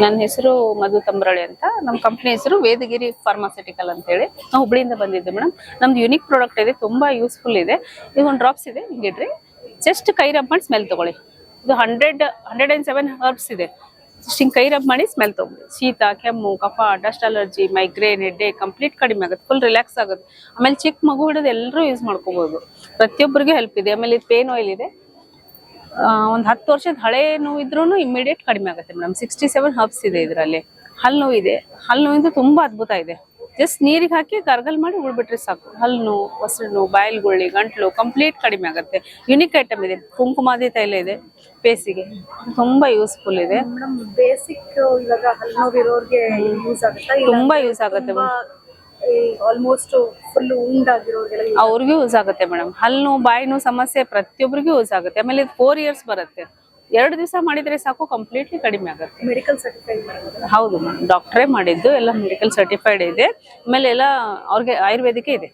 ನನ್ನ ಹೆಸರು ಮಧು ತಂಬ್ರಳ್ಳಿ ಅಂತ. ನಮ್ಮ ಕಂಪ್ನಿ ಹೆಸರು ವೇದಗಿರಿ ಫಾರ್ಮಾಸ್ಯೂಟಿಕಲ್ ಅಂತ ಹೇಳಿ. ನಾವು ಹುಬ್ಳಿಯಿಂದ ಬಂದಿದ್ದೆ ಮೇಡಮ್. ನಮ್ದು ಯುನಿಕ್ ಪ್ರಾಡಕ್ಟ್ ಇದೆ, ತುಂಬಾ ಯೂಸ್ಫುಲ್ ಇದೆ. ಇದು ಒಂದು ಡ್ರಾಪ್ಸ್ ಇದೆ, ಹಿಂಗಿಡ್ರಿ. ಜಸ್ಟ್ ಕೈ ರಬ್ ಮಾಡಿ ಸ್ಮೆಲ್ ತಗೊಳ್ಳಿ. ಇದು 107 ಹರ್ಬ್ಸ್ ಇದೆ. ಜಸ್ಟ್ ಹಿಂಗೆ ಕೈ ರಬ್ ಮಾಡಿ ಸ್ಮೆಲ್ ತಗೊಳ್ಳಿ. ಶೀತ, ಕೆಮ್ಮು, ಕಫ, dust allergy, migraine, headache complete ಕಡಿಮೆ ಆಗುತ್ತೆ. ಫುಲ್ ರಿಲ್ಯಾಕ್ಸ್ ಆಗುತ್ತೆ. ಆಮೇಲೆ ಚಿಕ್ಕ ಮಗು ಹಿಡಿದು ಎಲ್ಲರೂ ಯೂಸ್ ಮಾಡ್ಕೋಬಹುದು. ಪ್ರತಿಯೊಬ್ಬರಿಗೂ ಹೆಲ್ಪ್ ಇದೆ. ಆಮೇಲೆ ಇದು ಪೇನ್ ಆಯಿಲ್ ಇದೆ. ಒಂದು 10 ವರ್ಷದ ಹಳೆ ನೋವು ಇದ್ರೂ ಇಮಿಡಿಯೇಟ್ ಕಡಿಮೆ ಆಗುತ್ತೆ ಮೇಡಮ್. 67 ಹರ್ಬ್ಸ್ ಇದೆ ಇದರಲ್ಲಿ. ಹಲ್ಲು ನೋವು ಇದೆ. ಹಲ್ಲು ನೋವಿಂದು ತುಂಬಾ ಅದ್ಭುತ ಇದೆ. ಜಸ್ಟ್ ನೀರಿಗೆ ಹಾಕಿ ಗರ್ಗಲ್ ಮಾಡಿ ಉಳ್ಬಿಟ್ರೆ ಸಾಕು. ಹಲ್ಲು ನೋವು, ಹೊಸರು ನೋವು, ಬಾಯಲ್ಗುಳ್ಳಿ, ಗಂಟ್ಲು ಕಂಪ್ಲೀಟ್ ಕಡಿಮೆ ಆಗುತ್ತೆ. ಯುನಿಕ್ ಐಟಮ್ ಇದೆ. ಕುಂಕುಮಾದಿ ತೈಲ ಇದೆ ಫೇಸಿಗೆ, ತುಂಬಾ ಯೂಸ್ಫುಲ್ ಇದೆ. ಬೇಸಿಕ್ ಇವಾಗ ಹಲ್ಲು ನೋವು ಇರೋರಿಗೆ ಯೂಸ್ ಆಗುತ್ತೆ, ತುಂಬಾ ಯೂಸ್ ಆಗುತ್ತೆ ಆಲ್ಮೋಸ್ಟ್ ಫುಲ್ ಉಂಡಾಗಿರೋರಿಗೆಲ್ಲ ಅವ್ರಿಗೂ ಯೂಸ್ ಆಗುತ್ತೆ ಮೇಡಮ್. ಹಲ್ಲು ನೋವು, ಬಾಯಿ ನೋವು ಸಮಸ್ಯೆ ಪ್ರತಿಯೊಬ್ಬರಿಗೂ ಯೂಸ್ ಆಗುತ್ತೆ. ಆಮೇಲೆ ಇದು 4 ಇಯರ್ಸ್ ಬರುತ್ತೆ. 2 ದಿವಸ ಮಾಡಿದ್ರೆ ಸಾಕು, ಕಂಪ್ಲೀಟ್ಲಿ ಕಡಿಮೆ ಆಗುತ್ತೆ. ಮೆಡಿಕಲ್ ಸರ್ಟಿಫೈಡ್ ಹೌದು ಮ್ಯಾಮ್, ಡಾಕ್ಟ್ರೇ ಮಾಡಿದ್ದು, ಎಲ್ಲ ಮೆಡಿಕಲ್ ಸರ್ಟಿಫೈಡ್ ಇದೆ. ಆಮೇಲೆ ಎಲ್ಲ ಅವ್ರಿಗೆ ಆಯುರ್ವೇದಿಕ ಇದೆ.